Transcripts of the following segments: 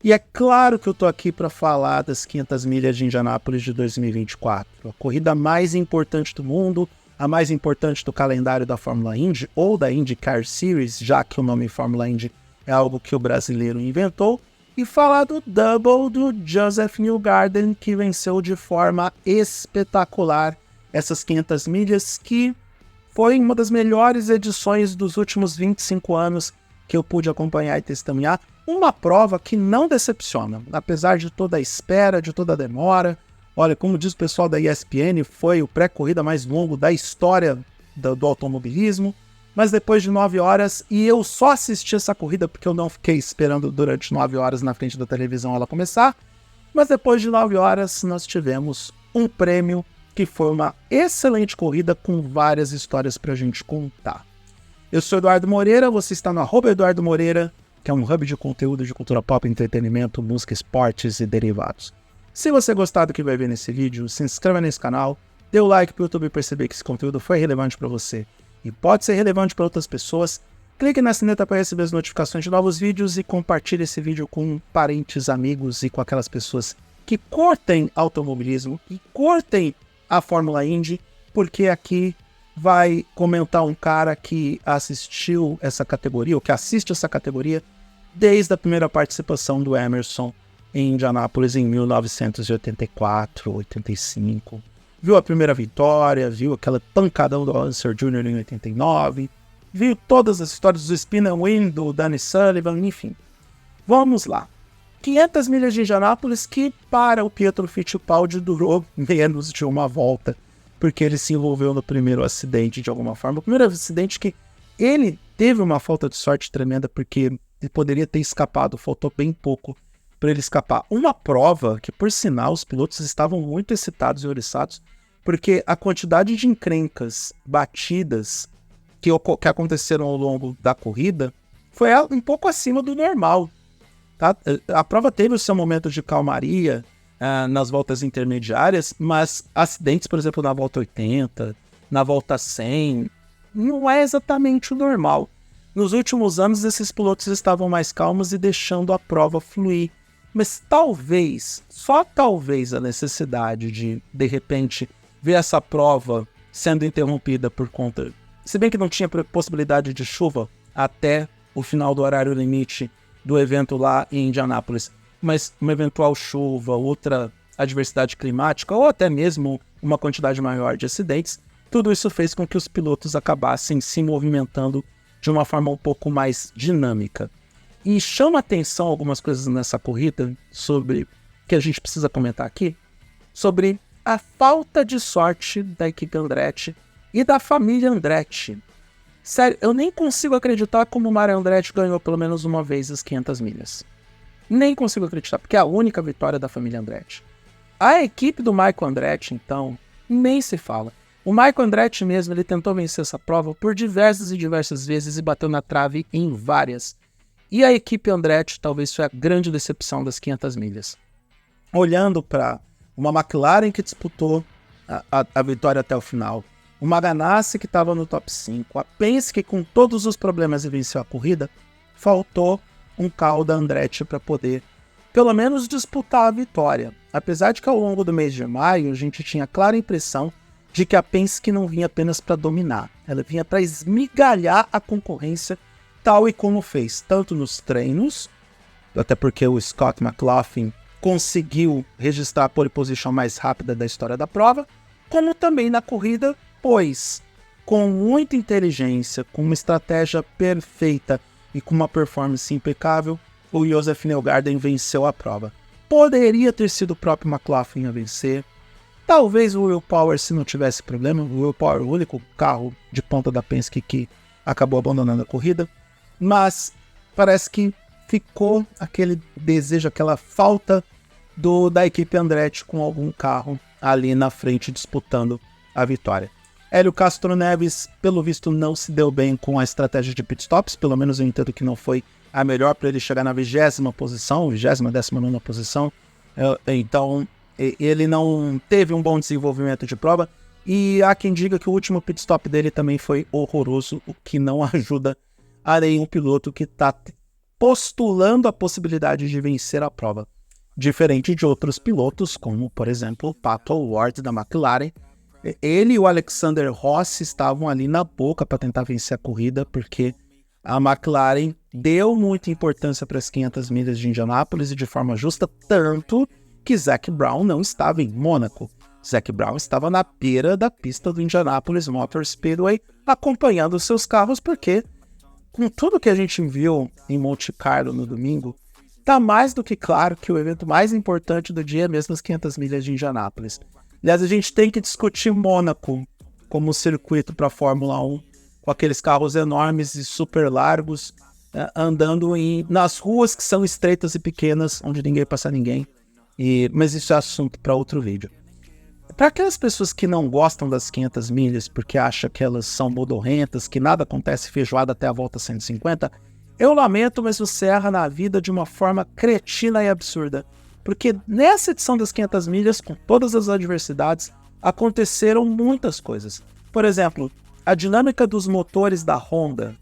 E é claro que eu tô aqui para falar das 500 milhas de Indianápolis de 2024, a corrida mais importante do mundo, a mais importante do calendário da Fórmula Indy ou da IndyCar Series, já que o nome Fórmula Indy é algo que o brasileiro inventou, e falar do Double do Joseph Newgarden, que venceu de forma espetacular essas 500 milhas, que foi uma das melhores edições dos últimos 25 anos que eu pude acompanhar e testemunhar. Uma prova que não decepciona, apesar de toda a espera, de toda a demora. Olha, como diz o pessoal da ESPN, foi o pré-corrida mais longo da história do automobilismo. Mas depois de 9 horas, e eu só assisti essa corrida porque eu não fiquei esperando durante 9 horas na frente da televisão ela começar. Mas depois de 9 horas, nós tivemos um prêmio que foi uma excelente corrida com várias histórias pra gente contar. Eu sou Eduardo Moreira, você está no @Eduardo Moreira, que é um hub de conteúdo de cultura pop, entretenimento, música, esportes e derivados. Se você gostar do que vai ver nesse vídeo, se inscreva nesse canal, dê o like para o YouTube perceber que esse conteúdo foi relevante para você e pode ser relevante para outras pessoas. Clique na sineta para receber as notificações de novos vídeos e compartilhe esse vídeo com parentes, amigos e com aquelas pessoas que curtem automobilismo e curtem a Fórmula Indy, porque aqui vai comentar um cara que assistiu essa categoria, ou que assiste essa categoria, desde a primeira participação do Emerson em Indianápolis em 1984, 85. Viu a primeira vitória, viu aquela pancadão do Unser Jr. em 89, viu todas as histórias do Spin and Win, do Danny Sullivan, enfim. Vamos lá. 500 milhas de Indianápolis que para o Pietro Fittipaldi durou menos de uma volta, porque ele se envolveu no primeiro acidente de alguma forma. O primeiro acidente que ele teve uma falta de sorte tremenda, porque ele poderia ter escapado, faltou bem pouco para ele escapar. Uma prova que, por sinal, os pilotos estavam muito excitados e oriçados, porque a quantidade de encrencas, batidas que aconteceram ao longo da corrida foi um pouco acima do normal. Tá? A prova teve o seu momento de calmaria nas voltas intermediárias, mas acidentes, por exemplo, na volta 80, na volta 100, não é exatamente o normal. Nos últimos anos, esses pilotos estavam mais calmos e deixando a prova fluir. Mas talvez, só talvez, a necessidade de repente, ver essa prova sendo interrompida por conta... Se bem que não tinha possibilidade de chuva até o final do horário limite do evento lá em Indianápolis, mas uma eventual chuva, outra adversidade climática, ou até mesmo uma quantidade maior de acidentes, tudo isso fez com que os pilotos acabassem se movimentando de uma forma um pouco mais dinâmica. E chama atenção algumas coisas nessa corrida, sobre que a gente precisa comentar aqui, sobre a falta de sorte da equipe Andretti e da família Andretti. Sério, eu nem consigo acreditar como o Mario Andretti ganhou pelo menos uma vez as 500 milhas. Nem consigo acreditar, porque é a única vitória da família Andretti. A equipe do Michael Andretti, então, nem se fala. O Michael Andretti mesmo, ele tentou vencer essa prova por diversas e diversas vezes e bateu na trave em várias. E a equipe Andretti talvez foi a grande decepção das 500 milhas. Olhando para uma McLaren que disputou a vitória até o final, uma Ganassi que estava no top 5, a Penske com todos os problemas e venceu a corrida, faltou um carro da Andretti para poder, pelo menos, disputar a vitória. Apesar de que ao longo do mês de maio a gente tinha a clara impressão de que a Penske não vinha apenas para dominar, ela vinha para esmigalhar a concorrência, tal e como fez, tanto nos treinos, até porque o Scott McLaughlin conseguiu registrar a pole position mais rápida da história da prova, como também na corrida, pois, com muita inteligência, com uma estratégia perfeita e com uma performance impecável, o Joseph Newgarden venceu a prova. Poderia ter sido o próprio McLaughlin a vencer, talvez o Will Power, se não tivesse problema, o Will Power, o único carro de ponta da Penske que acabou abandonando a corrida, mas parece que ficou aquele desejo, aquela falta da equipe Andretti com algum carro ali na frente disputando a vitória. Hélio Castro Neves, pelo visto, não se deu bem com a estratégia de pitstops, pelo menos eu entendo que não foi a melhor para ele chegar na 20ª posição, 20ª, 19ª posição, então ele não teve um bom desenvolvimento de prova, e há quem diga que o último pitstop dele também foi horroroso, o que não ajuda a nenhum piloto que está postulando a possibilidade de vencer a prova, diferente de outros pilotos, como, por exemplo, o Pato O'Ward da McLaren. Ele e o Alexander Rossi estavam ali na boca para tentar vencer a corrida, porque a McLaren deu muita importância para as 500 milhas de Indianápolis e de forma justa, tanto que Zac Brown não estava em Mônaco. Zac Brown estava na beira da pista do Indianapolis Motor Speedway, acompanhando seus carros, porque com tudo que a gente viu em Monte Carlo no domingo, tá mais do que claro que o evento mais importante do dia é mesmo as 500 milhas de Indianápolis. Aliás, a gente tem que discutir Mônaco como circuito para a Fórmula 1, com aqueles carros enormes e super largos, andando nas ruas que são estreitas e pequenas, onde ninguém passa ninguém. Mas isso é assunto para outro vídeo. Para aquelas pessoas que não gostam das 500 milhas porque acham que elas são modorrentas, que nada acontece feijoada até a volta 150, eu lamento, mas você erra na vida de uma forma cretina e absurda. Porque nessa edição das 500 milhas, com todas as adversidades, aconteceram muitas coisas. Por exemplo, a dinâmica dos motores da Honda,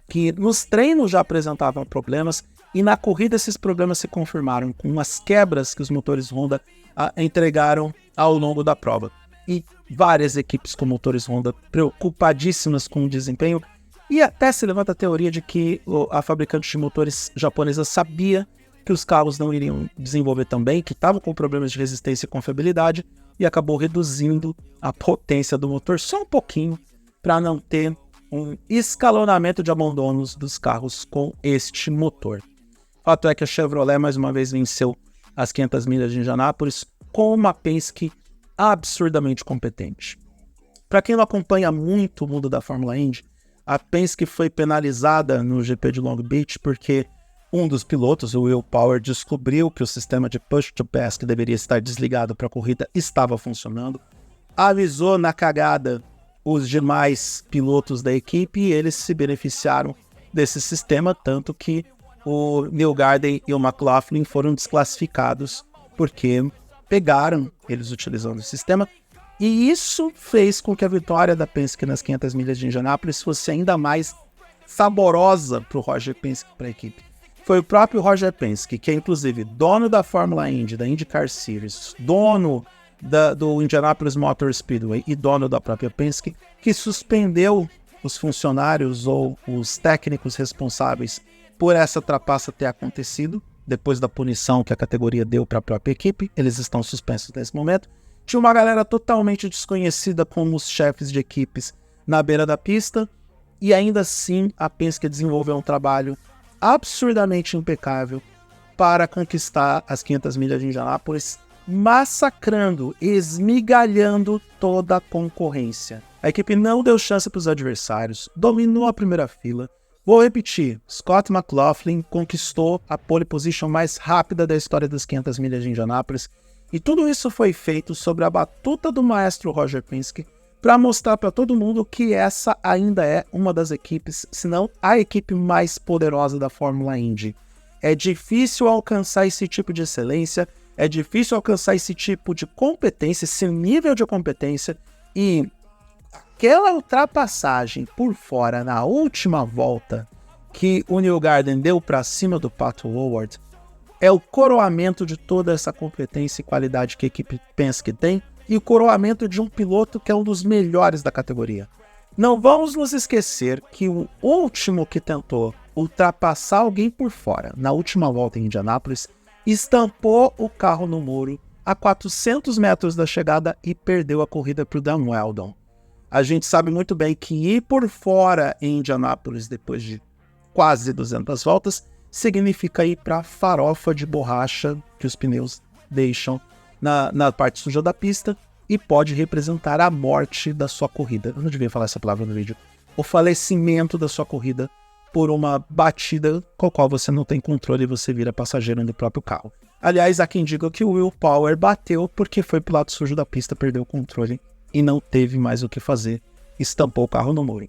que nos treinos já apresentavam problemas, e na corrida esses problemas se confirmaram com as quebras que os motores Honda entregaram ao longo da prova. E várias equipes com motores Honda preocupadíssimas com o desempenho, e até se levanta a teoria de que a fabricante de motores japonesa sabia que os carros não iriam desenvolver tão bem, que estavam com problemas de resistência e confiabilidade, e acabou reduzindo a potência do motor só um pouquinho, para não ter um escalonamento de abandonos dos carros com este motor. O fato é que a Chevrolet mais uma vez venceu as 500 milhas de Indianápolis com uma Penske absurdamente competente. Para quem não acompanha muito o mundo da Fórmula Indy, a Penske foi penalizada no GP de Long Beach porque um dos pilotos, o Will Power, descobriu que o sistema de push-to-pass que deveria estar desligado para a corrida estava funcionando, avisou na cagada os demais pilotos da equipe e eles se beneficiaram desse sistema, tanto que o Neil Garden e o McLaughlin foram desclassificados porque pegaram eles utilizando o sistema, e isso fez com que a vitória da Penske nas 500 milhas de Indianápolis fosse ainda mais saborosa para o Roger Penske, para a equipe. Foi o próprio Roger Penske, que é inclusive dono da Fórmula Indy, da IndyCar Series, dono do Indianapolis Motor Speedway e dono da própria Penske, que suspendeu os funcionários ou os técnicos responsáveis por essa trapaça ter acontecido, depois da punição que a categoria deu para a própria equipe. Eles estão suspensos nesse momento. Tinha uma galera totalmente desconhecida como os chefes de equipes na beira da pista, e ainda assim a Penske desenvolveu um trabalho absurdamente impecável para conquistar as 500 milhas de Indianápolis, massacrando, esmigalhando toda a concorrência. A equipe não deu chance para os adversários, dominou a primeira fila. Vou repetir, Scott McLaughlin conquistou a pole position mais rápida da história das 500 milhas de Indianápolis, e tudo isso foi feito sobre a batuta do maestro Roger Penske, para mostrar para todo mundo que essa ainda é uma das equipes, se não a equipe mais poderosa da Fórmula Indy. É difícil alcançar esse tipo de excelência, é difícil alcançar esse tipo de competência, esse nível de competência, e aquela ultrapassagem por fora na última volta que o Neil Garden deu para cima do Pato O'Ward é o coroamento de toda essa competência e qualidade que a equipe Penske tem, e o coroamento de um piloto que é um dos melhores da categoria. Não vamos nos esquecer que o último que tentou ultrapassar alguém por fora na última volta em Indianápolis estampou o carro no muro a 400 metros da chegada e perdeu a corrida para o Dan Weldon. A gente sabe muito bem que ir por fora em Indianápolis depois de quase 200 voltas significa ir para a farofa de borracha que os pneus deixam na parte suja da pista, e pode representar a morte da sua corrida. Eu não devia falar essa palavra no vídeo. O falecimento da sua corrida por uma batida com a qual você não tem controle e você vira passageiro do próprio carro. Aliás, há quem diga que o Will Power bateu porque foi pro lado sujo da pista, perdeu o controle e não teve mais o que fazer, estampou o carro no muro.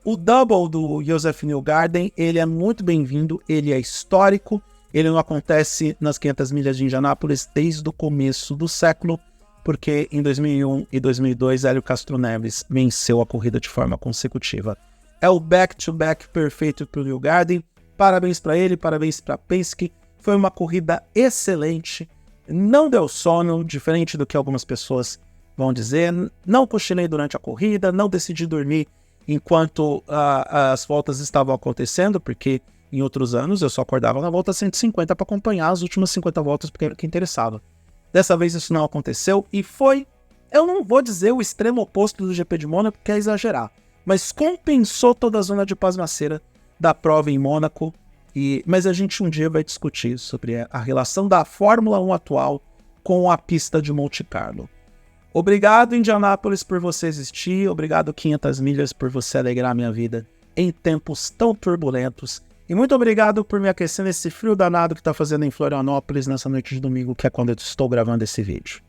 O double do Joseph Newgarden, ele é muito bem-vindo, ele é histórico, ele não acontece nas 500 milhas de Indianápolis desde o começo do século, porque em 2001 e 2002 Hélio Castro Neves venceu a corrida de forma consecutiva. É o back-to-back perfeito para o Newgarden, Parabéns para ele, parabéns para Penske. Foi uma corrida excelente. Não deu sono, diferente do que algumas pessoas vão dizer. Não cochilei durante a corrida, não decidi dormir enquanto as voltas estavam acontecendo, porque em outros anos eu só acordava na volta 150 para acompanhar as últimas 50 voltas, porque era o que interessava. Dessa vez isso não aconteceu e foi, eu não vou dizer o extremo oposto do GP de Mônaco, porque é exagerar, mas compensou toda a zona de pasmaceira da prova em Mônaco. Mas a gente um dia vai discutir sobre a relação da Fórmula 1 atual com a pista de Monte Carlo. Obrigado, Indianápolis, por você existir. Obrigado, 500 milhas, por você alegrar minha vida em tempos tão turbulentos. E muito obrigado por me aquecer nesse frio danado que está fazendo em Florianópolis nessa noite de domingo, que é quando eu estou gravando esse vídeo.